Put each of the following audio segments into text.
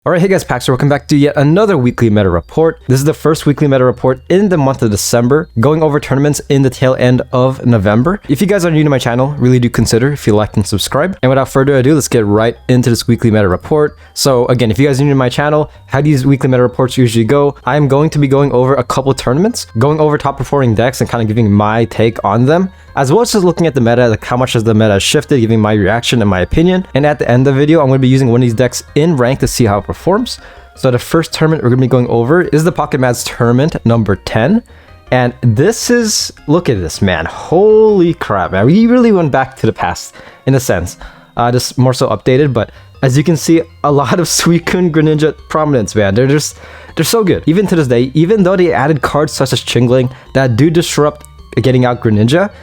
Alright, hey guys, Paxter, welcome back to yet another weekly meta report. This is the first weekly meta report in the month of December, going over tournaments in the tail end of November. If you guys are new to my channel, really do consider if you like and subscribe. And without further ado, let's get right into this weekly meta report. So again, if you guys are new to my channel, how these weekly meta reports usually go, I'm going to be going over a couple tournaments, going over top performing decks and kind of giving my take on them, as well as just looking at the meta, like how much has the meta shifted, giving my reaction and my opinion. And at the end of the video, I'm going to be using one of these decks in rank to see how it performs. So the first tournament we're going to be going over is the Pocket Mads tournament number 10. And this is, look at this, man. Holy crap, man. We really went back to the past in a sense. Just more so updated, but as you can see, a lot of Suicune Greninja prominence, man. They're so good. Even to this day, even though they added cards such as Chingling that do disrupt getting out Greninja,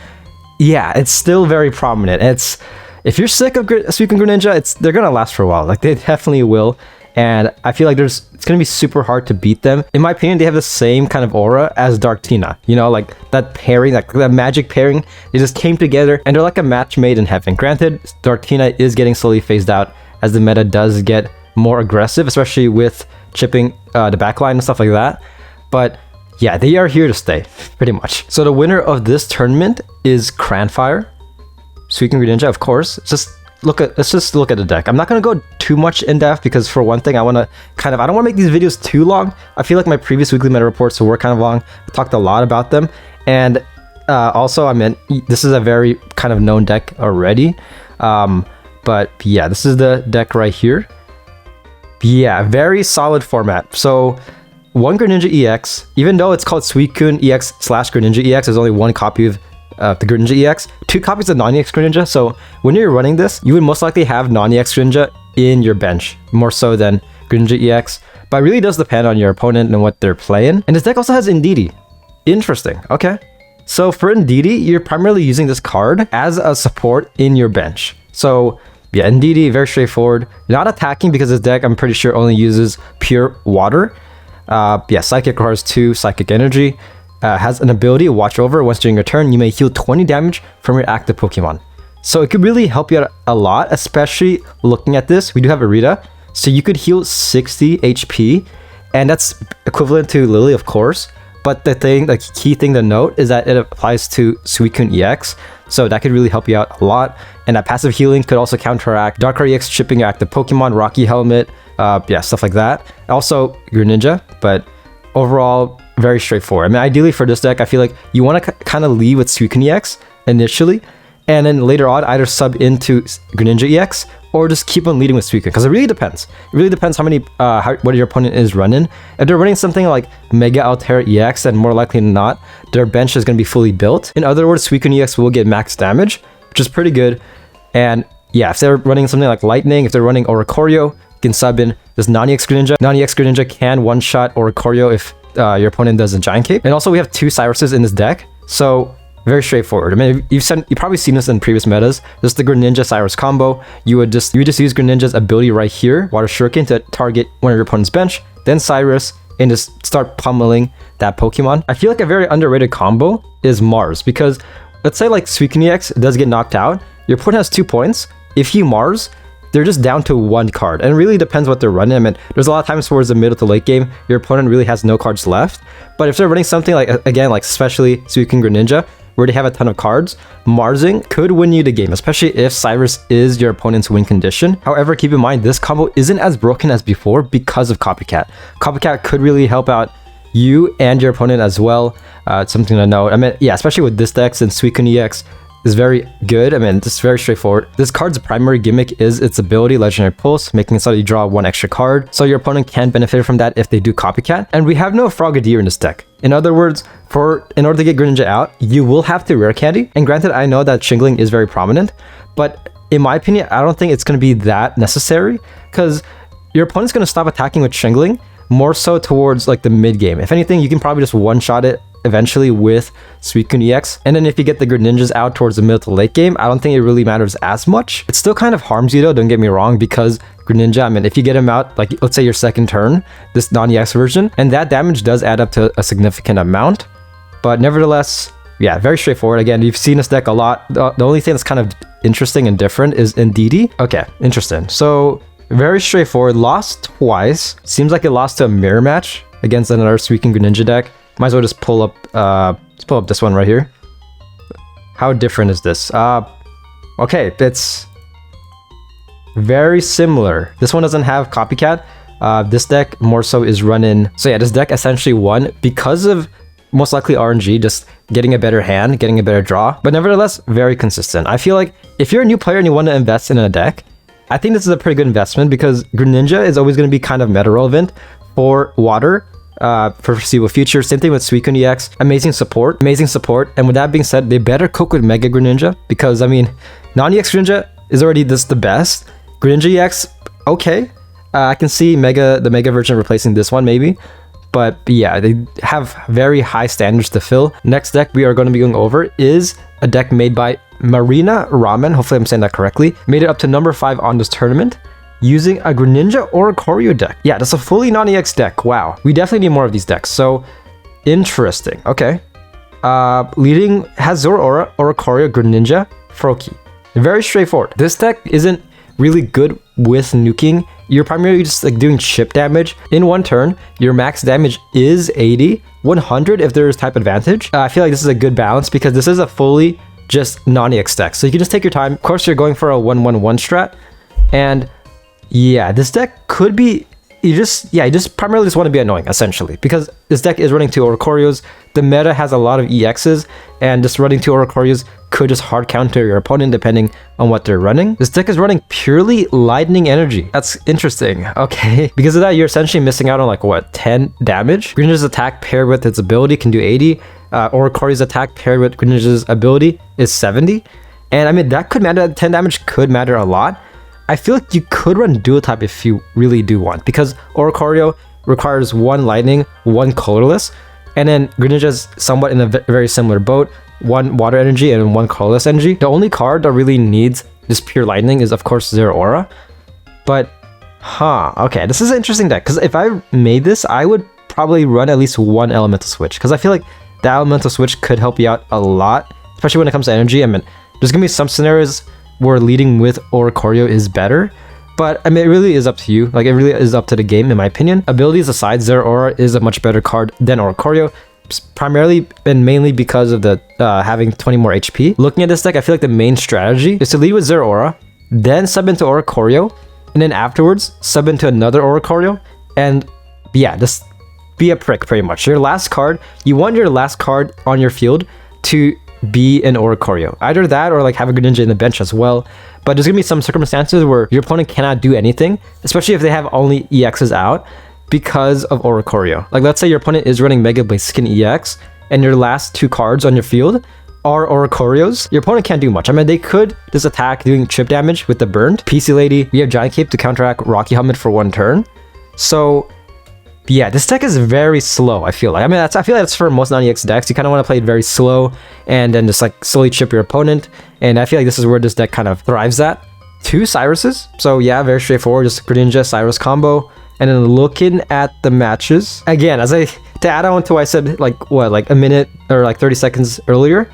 yeah, it's still very prominent. It's, if you're sick of Suicune Greninja, they're gonna last for a while. Like, they definitely will. And I feel like it's gonna be super hard to beat them. In my opinion, they have the same kind of aura as Giratina. You know, like that pairing, like that magic pairing, they just came together and they're like a match made in heaven. Granted, Giratina is getting slowly phased out as the meta does get more aggressive, especially with chipping the backline and stuff like that. But yeah, they are here to stay, pretty much. So the winner of this tournament is Cranfire, Suicune Greninja, of course. Let's just look at the deck. I'm not gonna go too much in depth because, for one thing, I don't want to make these videos too long. I feel like my previous weekly meta reports were kind of long. I talked a lot about them, and also, I mean, this is a very kind of known deck already. But yeah, this is the deck right here. Yeah, very solid format. So one Greninja EX, even though it's called Suicune EX / Greninja EX, there's only one copy of the Greninja EX, 2 copies of non-EX Greninja. So when you're running this, you would most likely have non-EX Greninja in your bench, more so than Greninja EX. But it really does depend on your opponent and what they're playing. And this deck also has Indeedee. Interesting, okay. So for Indeedee, you're primarily using this card as a support in your bench. So yeah, Indeedee, very straightforward. Not attacking because this deck, I'm pretty sure, only uses pure water. Yeah, Psychic requires 2 Psychic Energy. Has an ability to watch over. Once during your turn, you may heal 20 damage from your active Pokemon. So it could really help you out a lot, especially looking at this. We do have Arita, so you could heal 60 HP, and that's equivalent to Lily, of course. But the key thing to note is that it applies to Suicune EX, so that could really help you out a lot. And that passive healing could also counteract Darkrai EX chipping your active Pokemon, Rocky Helmet, yeah, stuff like that. Also Greninja, but overall, very straightforward. I mean, ideally for this deck, I feel like you want to kind of lead with Suicune EX initially, and then later on either sub into Greninja EX or just keep on leading with Suicune, because it really depends. It really depends how many, what your opponent is running. If they're running something like Mega Altera EX, then more likely than not, their bench is going to be fully built. In other words, Suicune EX will get max damage, which is pretty good. And yeah, if they're running something like Lightning, if they're running Oricorio, you can sub in this non-EX Greninja. Non-EX Greninja can one-shot Oricorio if your opponent does a Giant Cape. And also we have 2 Cyruses in this deck, so very straightforward. I mean, you've probably seen this in previous metas. This is the Greninja Cyrus combo. You would just use Greninja's ability right here, Water Shuriken, to target one of your opponent's bench, then Cyrus, and just start pummeling that Pokemon. I feel like a very underrated combo is Mars, because let's say like Suicune EX does get knocked out, your opponent has 2 points. If you Mars, they're just down to 1 card, and it really depends what they're running. I mean, there's a lot of times towards the middle to late game, your opponent really has no cards left. But if they're running something like, again, like especially Suicune Greninja, where they have a ton of cards, Marsing could win you the game, especially if Cyrus is your opponent's win condition. However, keep in mind, this combo isn't as broken as before because of Copycat. Copycat could really help out you and your opponent as well. It's something to note. I mean, yeah, especially with this deck, since Suicune EX is very good. I mean, it's very straightforward. This card's primary gimmick is its ability, Legendary Pulse, making it so that you draw 1 extra card, so your opponent can benefit from that if they do Copycat. And we have no Frogadier in this deck. In other words, in order to get Greninja out, you will have to Rare Candy. And granted, I know that Chingling is very prominent, but in my opinion, I don't think it's going to be that necessary, because your opponent's going to stop attacking with Chingling more so towards like the mid game. If anything, you can probably just one-shot it eventually with Suicune EX. And then if you get the Greninjas out towards the middle to late game, I don't think it really matters as much. It still kind of harms you though, don't get me wrong, because Greninja, I mean, if you get him out, like let's say your second turn, this non-EX version, and that damage does add up to a significant amount. But nevertheless, yeah, very straightforward. Again, you've seen this deck a lot. The only thing that's kind of interesting and different is Indeedee. Okay, interesting. So Very straightforward. Lost twice. Seems like it lost to a mirror match against another Suicune Greninja deck. Might as well just pull up let's pull up this one right here. How different is this? Okay, it's very similar. This one doesn't have Copycat. This deck more so is running. So yeah, this deck essentially won because of most likely RNG, just getting a better hand, getting a better draw. But nevertheless, very consistent. I feel like if you're a new player and you want to invest in a deck, I think this is a pretty good investment because Greninja is always going to be kind of meta relevant for water. For foreseeable future. Same thing with Suicune Ex. Amazing support. And with that being said, they better cook with Mega Greninja because, I mean, non-EX Greninja is already the best. Greninja Ex, okay. I can see the Mega version replacing this one maybe. But yeah, they have very high standards to fill. Next deck we are going to be going over is a deck made by Marina Ramen. Hopefully I'm saying that correctly. Made it up to number 5 on this tournament, using a Greninja Oricorio deck. Yeah, that's a fully non-EX deck. Wow. We definitely need more of these decks. So, interesting. Okay. Leading has Zoroark, Oricorio, Greninja, Froakie. Very straightforward. This deck isn't really good with nuking. You're primarily just like doing chip damage. In one turn, your max damage is 80, 100 if there is type advantage. I feel like this is a good balance because this is a fully just non-EX deck. So you can just take your time. Of course, you're going for a 1-1-1 strat. And yeah, this deck could be, you just primarily just want to be annoying, essentially. Because this deck is running 2 Oricorios, the meta has a lot of EXs, and just running 2 Oricorios could just hard counter your opponent depending on what they're running. This deck is running purely Lightning Energy. That's interesting, okay. Because of that, you're essentially missing out on like, what, 10 damage? Greninja's attack paired with its ability can do 80. Oricorio's attack paired with Greninja's ability is 70. And I mean, that could matter, 10 damage could matter a lot. I feel like you could run dual type if you really do want, because Oricorio requires 1 lightning, 1 colorless, and then Greninja's somewhat in a very similar boat, 1 water energy and 1 colorless energy. The only card that really needs this pure lightning is of course Zeraora. But okay, this is an interesting deck, because if I made this, I would probably run at least 1 elemental switch, because I feel like the elemental switch could help you out a lot, especially when it comes to energy. I mean, there's gonna be some scenarios where leading with Oricorio is better, but I mean, it really is up to you. Like, it really is up to the game, in my opinion. Abilities aside, Zeraora is a much better card than Oricorio, primarily and mainly because of the having 20 more HP. Looking at this deck, I feel like the main strategy is to lead with Zeraora, then sub into Oricorio, and then afterwards sub into another Oricorio, and yeah, just be a prick pretty much. Your last card, you want your last card on your field to be an Oricorio. Either that or like have a Greninja in the bench as well. But there's gonna be some circumstances where your opponent cannot do anything, especially if they have only EXs out because of Oricorio. Like, let's say your opponent is running Mega Blaziken EX and your last 2 cards on your field are Oricorios. Your opponent can't do much. I mean, they could just attack doing chip damage with the Burned. PC Lady, we have Giant Cape to counteract Rocky Helmet for 1 turn. So yeah, this deck is very slow, I feel like. I mean, I feel like that's for most non-EX decks. You kind of want to play it very slow and then just like slowly chip your opponent. And I feel like this is where this deck kind of thrives at. 2 Cyruses. So yeah, very straightforward. Just Greninja Cyrus combo. And then looking at the matches. Again, to add on to what I said, like a minute or like 30 seconds earlier.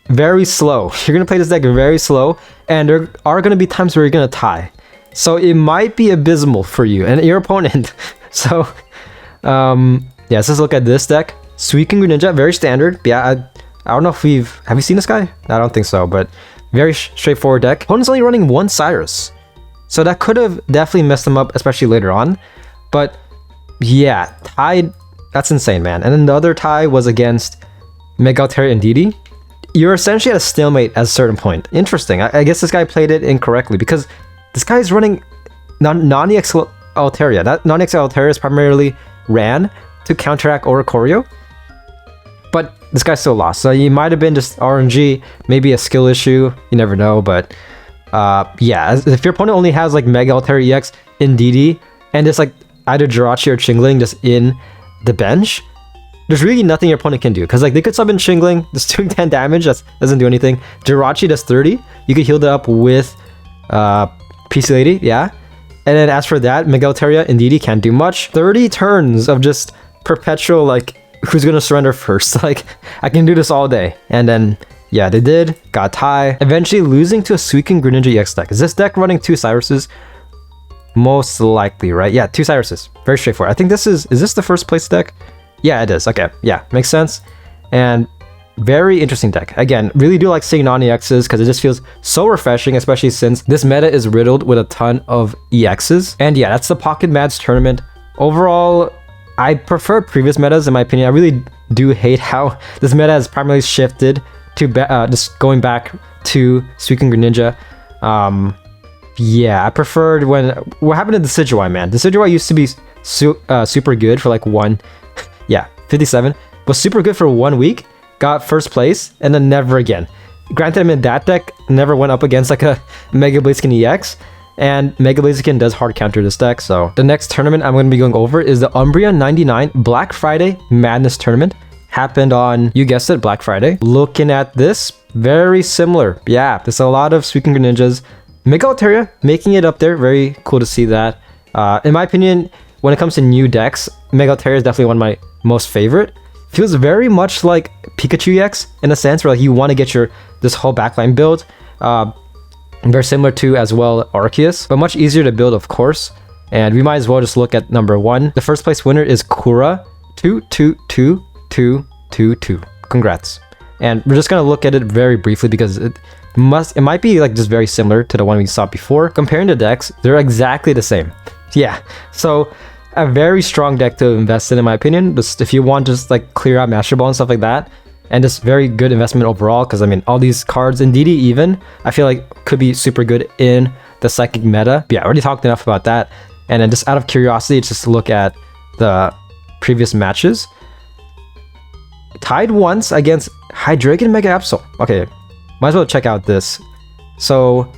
Very slow. You're going to play this deck very slow. And there are going to be times where you're going to tie. So it might be abysmal for you and your opponent. So yeah, let's just look at this deck. Suicune Greninja, very standard. Yeah, I don't know if have you seen this guy? I don't think so, but very straightforward deck. Opponent's only running 1 Cyrus, so that could have definitely messed them up, especially later on. But yeah, tie, that's insane, man. And then the other tie was against Mega Altaria and Didi. You're essentially at a stalemate at a certain point. Interesting. I guess this guy played it incorrectly, because this guy is running non-EX Altaria. That non-EX Altaria is primarily ran to counteract Oricorio, but this guy still lost. So he might have been just RNG, maybe a skill issue, you never know. But yeah, if your opponent only has like Mega Altaria EX in DD and it's like either Jirachi or Chingling just in the bench, there's really nothing your opponent can do, because like they could sub in Chingling, just doing 10 damage, that doesn't do anything. Jirachi does 30, you could heal that up with PC Lady, yeah. And then as for that, Mega Altaria and Didi can't do much. 30 turns of just perpetual, like, who's gonna surrender first? Like, I can do this all day. And then, yeah, they did. Got tie. Eventually losing to a Suicune Greninja Ex deck. Is this deck running 2 Cyruses? most likely, right? Yeah, 2 Cyruses. Very straightforward. I think this is this the first place deck? Yeah, it is. Okay, yeah, makes sense. And very interesting deck. Again, really do like seeing non-EXs because it just feels so refreshing, especially since this meta is riddled with a ton of EXs. And yeah, that's the Pocket Mads tournament. Overall, I prefer previous metas in my opinion. I really do hate how this meta has primarily shifted to just going back to Suicune Greninja. Yeah, I preferred what happened to the Decidueye, man. The Decidueye used to be super good for like 57, was super good for 1 week, got first place, and then never again. Granted, I mean, that deck never went up against like a Mega Blaziken EX, and Mega Blaziken does hard counter this deck. So the next tournament I'm going to be going over is the Umbreon 99 Black Friday Madness Tournament. Happened on, you guessed it, Black Friday. Looking at this, very similar. Yeah, there's a lot of Suicune Greninjas. Mega Altaria making it up there. Very cool to see that. In my opinion, when it comes to new decks, Mega Altaria is definitely one of my most favorite. Feels very much like Pikachu Ex in a sense, where like you want to get this whole backline build. Very similar to as well Arceus, but much easier to build, of course. And we might as well just look at number 1. The first place winner is Kura 2222222. Congrats. And we're just gonna look at it very briefly because it might be like just very similar to the one we saw before. Comparing the decks, they're exactly the same. Yeah, so a very strong deck to invest in my opinion. Just if you want to just like clear out Master Ball and stuff like that, and just very good investment overall, because I mean all these cards in DD even I feel like could be super good in the Psychic meta. But yeah, I already talked enough about that. And then just out of curiosity, just to look at the previous matches. Tied once against Hydreigon Mega Absol. Okay, might as well check out this. So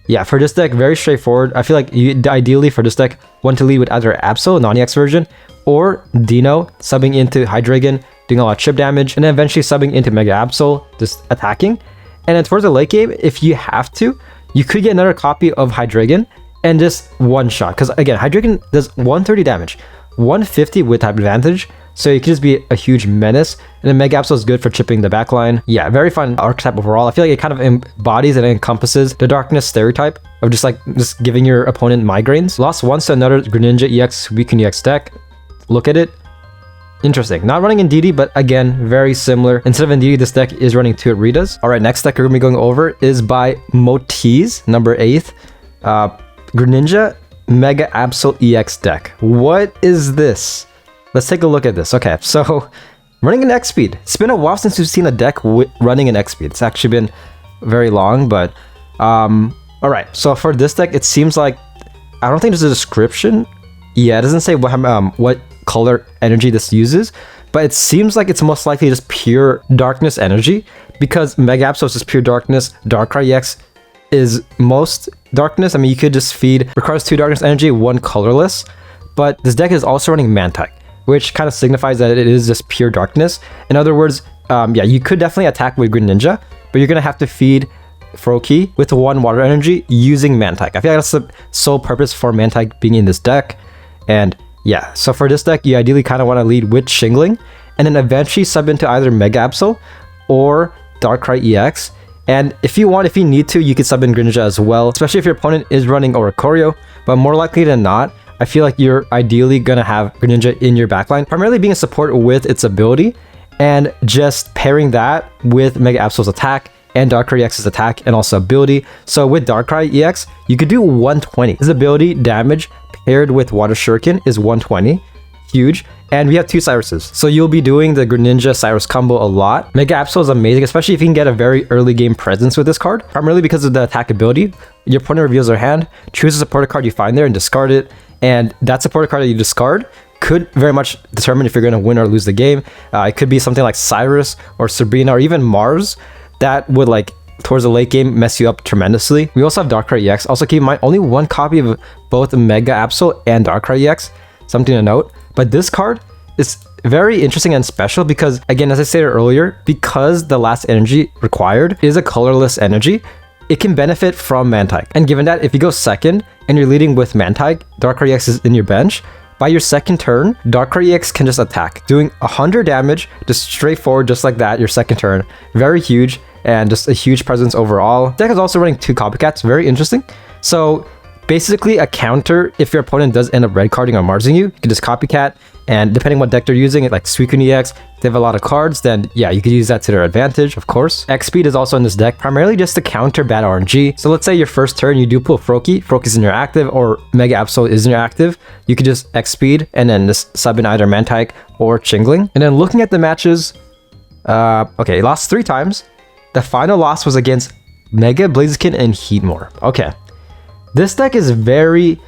yeah, for this deck, very straightforward. I feel like you ideally for this deck want to lead with either Absol, non-EX version, or Dino, subbing into Hydreigon, doing a lot of chip damage, and then eventually subbing into Mega Absol, just attacking. And then towards the late game, if you have to, you could get another copy of Hydreigon and just one shot. Because again, Hydreigon does 130 damage, 150 with type advantage, so it could just be a huge menace. And then Mega Absol is good for chipping the backline. Yeah, very fun archetype overall. I feel like it kind of embodies and encompasses the darkness stereotype of just giving your opponent migraines. Lost once to another Greninja EX Suicune Ex deck. Look at it. Interesting. Not running in DD, but again, very similar. Instead of in DD, this deck is running 2 Aritas. All right, next deck we're going to be going over is by Motiz, number 8. Greninja Mega Absol EX deck. What is this? Let's take a look at this. Okay, so running an X speed. It's been a while since we've seen a deck running an X speed. It's actually been very long, but all right. So for this deck, it seems like I don't think there's a description. Yeah, it doesn't say what color energy this uses, but it seems like it's most likely just pure darkness energy because Mega Absol is just pure darkness. Darkrai EX is most darkness. I mean, you could just feed requires 2 darkness energy, 1 colorless, but this deck is also running Mantike, which kind of signifies that it is just pure darkness. In other words, yeah, you could definitely attack with Greninja, but you're gonna have to feed Froakie with 1 water energy using Mantike. I feel like that's the sole purpose for Mantike being in this deck. And yeah, so for this deck, you ideally kind of want to lead with Shingling, and then eventually sub into either Mega Absol or Darkrai EX. And if you need to, you could sub in Greninja as well, especially if your opponent is running Oricorio. But more likely than not, I feel like you're ideally gonna have Greninja in your backline, primarily being a support with its ability, and just pairing that with Mega Absol's attack and Darkrai EX's attack and also ability. So with Darkrai EX, you could do 120. His ability damage paired with Water Shuriken is 120. Huge. And we have 2 Cyruses. So you'll be doing the Greninja Cyrus combo a lot. Mega Absol is amazing, especially if you can get a very early game presence with this card. Primarily because of the attack ability. Your opponent reveals their hand, choose a supporter card you find there and discard it. And that supporter card that you discard could very much determine if you're going to win or lose the game. It could be something like Cyrus or Sabrina or even Mars that would towards the late game mess you up tremendously. We also have Darkrai EX. Also keep in mind, only 1 copy of both Mega Absol and Darkrai EX. Something to note. But this card is very interesting and special because, again, as I stated earlier, because the last energy required is a colorless energy, it can benefit from Mantike. And given that, if you go second and you're leading with Mantike, Darkrai EX is in your bench, by your second turn, Darkrai EX can just attack, doing 100 damage, just straightforward, just like that, your second turn. Very huge, and just a huge presence overall. Deck is also running 2 copycats, very interesting. So basically a counter if your opponent does end up red carding or Marsing you. You can just copycat, and depending what deck they're using, like Suicune Ex, they have a lot of cards, then yeah, you could use that to their advantage, of course. X speed is also in this deck, primarily just to counter bad RNG. So let's say your first turn you do pull Froaky's in your active, or Mega Absol is in your active, you could just X speed and then just sub in either Mantike or Chingling. And then looking at the matches, okay, he lost 3 times. The final loss was against Mega Blaziken and Heatmore. Okay, this deck is very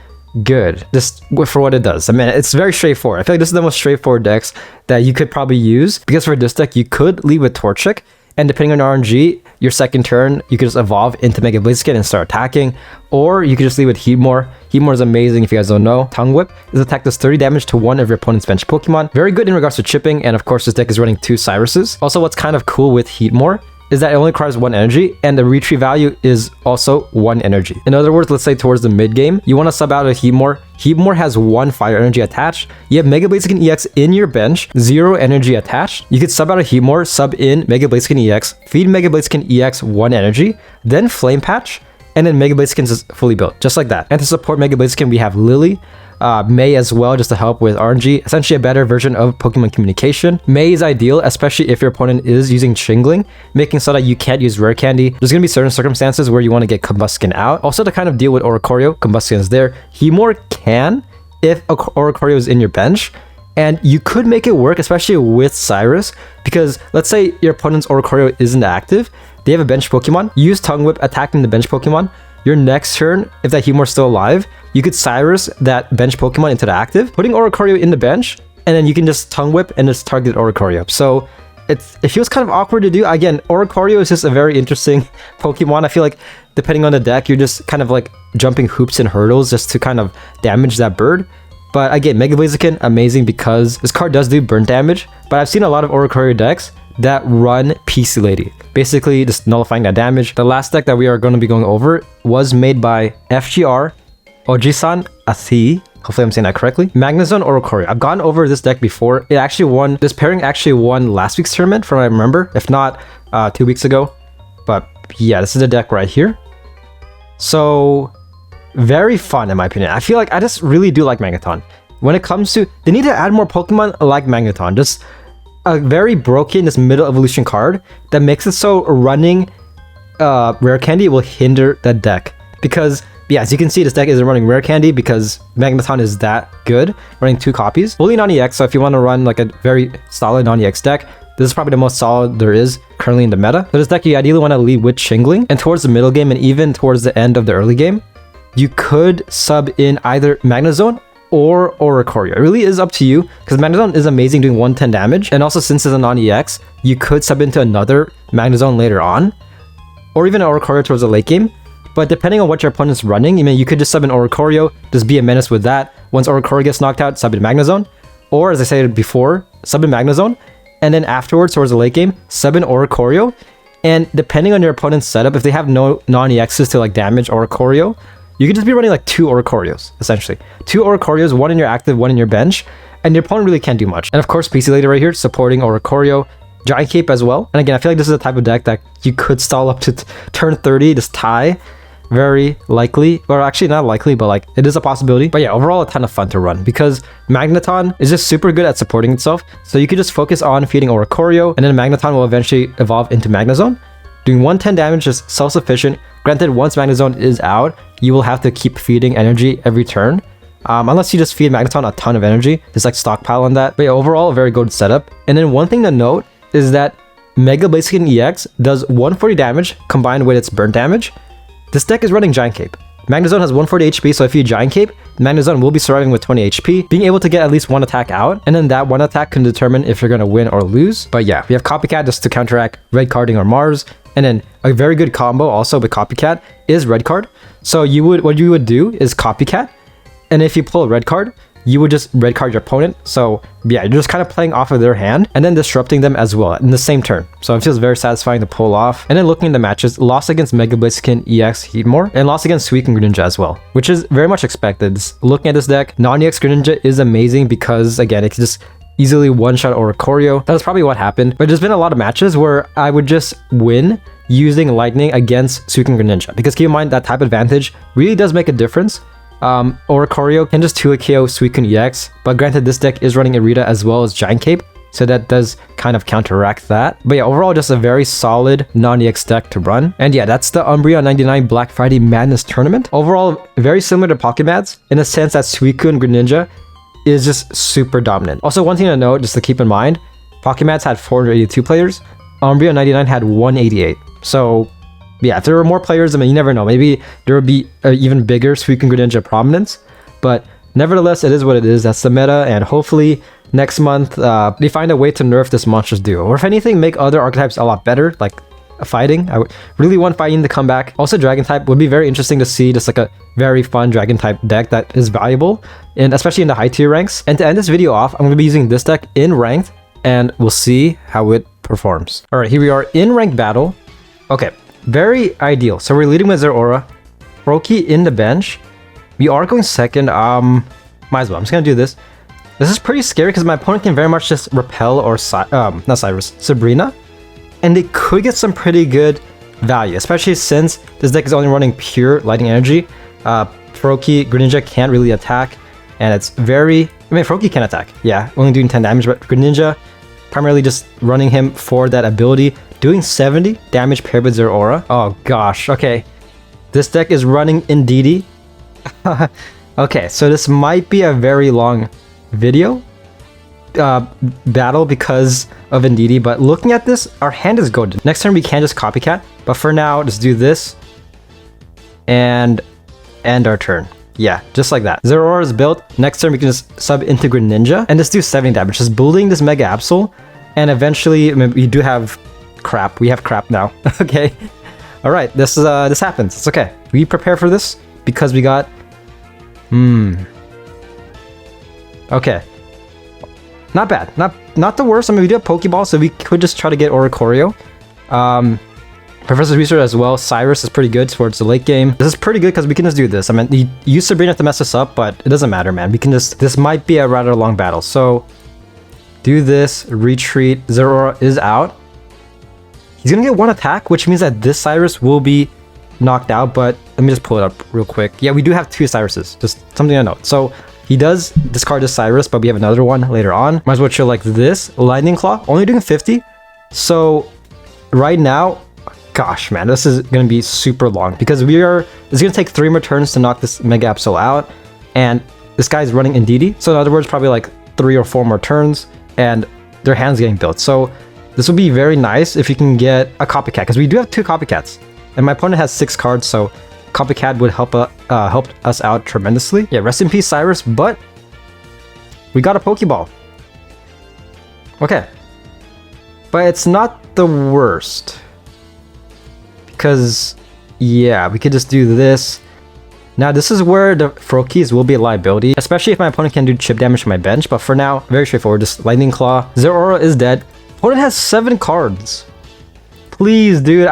good just for what it does. I mean, it's very straightforward. I feel like this is the most straightforward decks that you could probably use, because for this deck you could lead with Torchic, and depending on RNG, your second turn you could just evolve into Mega Blaziken and start attacking, or you could just lead with Heatmore. Heatmore is amazing if you guys don't know. Tongue Whip. This attack does 30 damage to one of your opponent's bench Pokemon. Very good in regards to chipping, and of course this deck is running 2 Cyruses. Also, what's kind of cool with Heatmore is that it only requires 1 energy, and the retrieve value is also 1 energy. In other words, let's say towards the mid game, you want to sub out a Heatmore. Heatmore has 1 fire energy attached. You have Mega Blaziken EX in your bench, 0 energy attached. You could sub out a Heatmore, sub in Mega Blaziken EX, feed Mega Blaziken EX 1 energy, then Flame Patch, and then Mega Blaziken is fully built, just like that. And to support Mega Blaziken, we have Lily, May as well, just to help with RNG, essentially a better version of Pokemon communication. May is ideal, especially if your opponent is using Chingling, making so that you can't use Rare Candy. There's going to be certain circumstances where you want to get Combuskin out. Also, to kind of deal with Oricorio, Combuskin is there. Heatmore can if Oricorio is in your bench, and you could make it work, especially with Cyrus, because let's say your opponent's Oricorio isn't active, they have a bench Pokemon, use Tongue Whip attacking the bench Pokemon. Your next turn, if that Heatmore's still alive, you could Cyrus that bench Pokemon into the active, putting Oricorio in the bench, and then you can just Tongue Whip and just target Oricorio. So it feels kind of awkward to do. Again, Oricorio is just a very interesting Pokemon. I feel like depending on the deck, you're just kind of like jumping hoops and hurdles just to kind of damage that bird. But again, Mega Blaziken, amazing because this card does do burn damage, but I've seen a lot of Oricorio decks that run PC Lady, basically just nullifying that damage. The last deck that we are going to be going over was made by FGR Ojisan Athi. Hopefully I'm saying that correctly. Magnezone Oricorio. I've gone over this deck before. It actually won, this pairing actually won last week's tournament from what I remember, if not 2 weeks ago. But yeah, this is the deck right here. So very fun in my opinion. I feel like I just really do like Magneton. When it comes to, they need to add more Pokemon like Magneton. Just a very broken, this middle evolution card that makes it so running Rare Candy will hinder that deck. Because yeah, as you can see, this deck isn't running Rare Candy because Magneton is that good, running 2 copies. Fully non-EX, so if you want to run like a very solid non-EX deck, this is probably the most solid there is currently in the meta. For this deck, you ideally want to lead with Chingling, and towards the middle game and even towards the end of the early game, you could sub in either Magnezone or Oricorio. It really is up to you, because Magnezone is amazing doing 110 damage, and also since it's a non-EX, you could sub into another Magnezone later on, or even an Oricorio towards the late game. But depending on what your opponent's running, I mean, you could just sub in Oricorio, just be a menace with that. Once Oricorio gets knocked out, sub in Magnezone, or as I said before, sub in Magnezone, and then afterwards towards the late game, sub in Oricorio, and depending on your opponent's setup, if they have no non-EXs to like damage Oricorio, you could just be running like 2 Oricorios, essentially. 2 Oricorios, 1 in your active, 1 in your bench, and your opponent really can't do much. And of course, PC Lady right here, supporting Oricorio, Giant Cape as well. And again, I feel like this is the type of deck that you could stall up to turn 30, just tie. Very likely, or actually not likely, but like it is a possibility. But yeah, overall a ton of fun to run because Magneton is just super good at supporting itself. So you could just focus on feeding Oricorio, and then Magneton will eventually evolve into Magnezone. Doing 110 damage is self-sufficient. Granted, once Magnezone is out, you will have to keep feeding energy every turn. Unless you just feed Magneton a ton of energy, just like stockpile on that. But yeah, overall a very good setup. And then one thing to note is that Mega Blaziken EX does 140 damage combined with its burn damage. This deck is running Giant Cape. Magnezone has 140 HP, so if you Giant Cape, Magnezone will be surviving with 20 HP, being able to get at least 1 attack out, and then that 1 attack can determine if you're going to win or lose. But yeah, we have Copycat just to counteract red carding or Mars, and then a very good combo also with Copycat is red card. So what you would do is Copycat, and if you pull a red card, you would just red card your opponent. So yeah, you're just kind of playing off of their hand and then disrupting them as well in the same turn. So it feels very satisfying to pull off. And then looking at the matches, lost against Mega Blaziken EX Heatmore and lost against Suicune Greninja as well, which is very much expected. Looking at this deck, non-EX Greninja is amazing because again, it can just easily one-shot Oricorio. That's probably what happened. But there's been a lot of matches where I would just win using Lightning against Suicune Greninja, because keep in mind that type advantage really does make a difference Oricorio can just 2 KO Suicune Ex, but granted this deck is running Irida as well as Giant Cape, so that does kind of counteract that. But yeah, overall just a very solid non-EX deck to run. And yeah, that's the Umbreon 99 Black Friday Madness tournament. Overall, very similar to Pokémons in a sense that Suicune Greninja is just super dominant. Also, one thing to note, just to keep in mind, Pokémons had 482 players, Umbreon 99 had 188. So yeah, if there were more players, I mean, you never know. Maybe there would be an even bigger Suicune Greninja prominence. But nevertheless, it is what it is. That's the meta. And hopefully next month, they find a way to nerf this monstrous duo. Or if anything, make other archetypes a lot better, like fighting. I would really want fighting to come back. Also, dragon type would be very interesting to see, just like a very fun dragon type deck that is valuable, and especially in the high tier ranks. And to end this video off, I'm going to be using this deck in ranked, and we'll see how it performs. All right, here we are in ranked battle. Okay. Very ideal. So we're leading with Zeraora, Froakie in the bench. We are going second. Might as well. I'm just gonna do this. This is pretty scary because my opponent can very much just repel or not Cyrus, Sabrina, and they could get some pretty good value, especially since this deck is only running pure lightning energy. Froakie, Greninja can't really attack, and it's very. I mean, Froakie can attack. Yeah, only doing 10 damage, but Greninja primarily just running him for that ability. Doing 70 damage paired with Zeraora. Oh gosh, okay. This deck is running Indeedee. Okay, so this might be a very long video battle because of Indeedee, but looking at this, our hand is good. Next turn we can just copycat, but for now, just do this and end our turn. Yeah, just like that. Zeraora is built. Next turn we can just sub into Greninja and just do 70 damage. Just building this Mega Absol, and eventually, I mean, we do have crap. We have crap now. Okay. All right. This happens. It's okay. We prepare for this because we got. Okay. Not bad. Not the worst. I mean, we do have Pokeball, so we could just try to get Oricorio. Professor's Research as well. Cyrus is pretty good towards the late game. This is pretty good because we can just do this. I mean, you use Sabrina to mess us up, but it doesn't matter, man. We can just. This might be a rather long battle. So do this. Retreat. Zeraora is out. He's gonna get one attack, which means that this Cyrus will be knocked out, but let me just pull it up real quick. Yeah, we do have 2 Cyruses, just something to note. So he does discard this Cyrus, but we have another one later on. Might as well chill like this. Lightning Claw, only doing 50. So right now, gosh, man, this is gonna be super long because it's gonna take 3 more turns to knock this Mega Absol out, and this guy's running Indeedee. So in other words, probably like 3 or 4 more turns, and their hand's getting built. So this will be very nice if you can get a copycat, because we do have 2 copycats, and my opponent has 6 cards, so copycat would help us out tremendously. Yeah, rest in peace, Cyrus, but we got a Pokeball. Okay, but it's not the worst because yeah, we could just do this. Now this is where the Froakies will be a liability, especially if my opponent can do chip damage to my bench. But for now, very straightforward. Just Lightning Claw. Zeraora is dead. Opponent has 7 cards. Please, dude.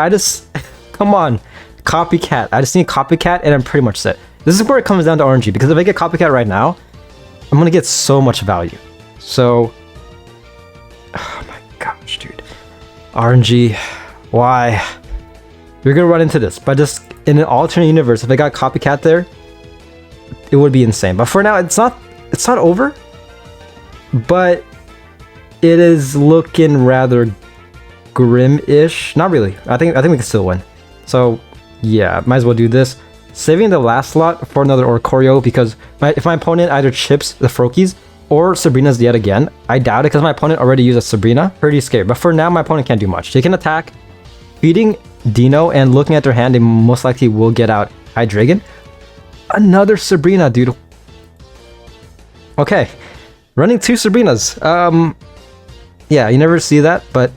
Come on. Copycat. I just need Copycat and I'm pretty much set. This is where it comes down to RNG, because if I get Copycat right now, I'm gonna get so much value. So, oh my gosh, dude. RNG. Why? You're gonna run into this, but just in an alternate universe, if I got Copycat there, it would be insane. But for now, it's not over. But it is looking rather grim-ish. Not really. I think we can still win. So yeah, might as well do this. Saving the last slot for another Oricorio, because if my opponent either chips the Froakies or Sabrina's yet again, I doubt it because my opponent already used a Sabrina. Pretty scary. But for now, my opponent can't do much. They can attack, feeding Dino, and looking at their hand, they most likely will get out Hydreigon. Another Sabrina, dude. Okay, running 2 Sabrinas. Yeah, you never see that, but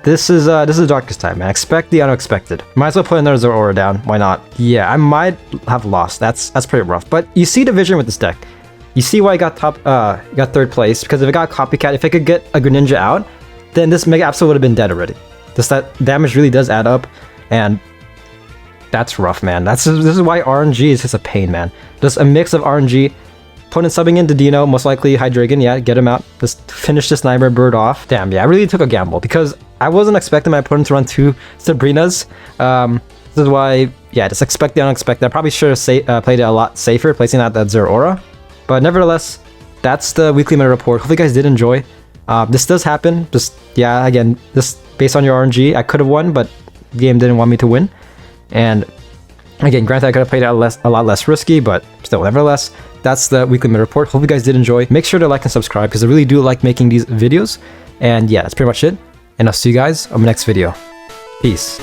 this is darkest time, man. Expect the unexpected. Might as well put another Zeraora down. Why not? Yeah, I might have lost. That's pretty rough. But you see the vision with this deck. You see why I got got 3rd place, because if I got Copycat, if I could get a Greninja out, then this Mega Absol would have been dead already. Just that damage really does add up, and that's rough, man. This is why RNG is just a pain, man. Just a mix of RNG. Opponent subbing into Dino, most likely Hydreigon, yeah, get him out. Just finish this Nightmare Bird off. Damn, yeah, I really took a gamble because I wasn't expecting my opponent to run 2 Sabrinas. This is why, yeah, just expect the unexpected. I probably should have played it a lot safer, placing out that Zeraora. But nevertheless, that's the weekly meta report. Hopefully you guys did enjoy. This does happen. Just, yeah, again, this based on your RNG, I could have won, but the game didn't want me to win. And again, granted, I could have played it a lot less risky, but still, nevertheless, that's the weekly meta report. Hope you guys did enjoy. Make sure to like and subscribe because I really do like making these videos. And yeah, that's pretty much it. And I'll see you guys on the next video. Peace.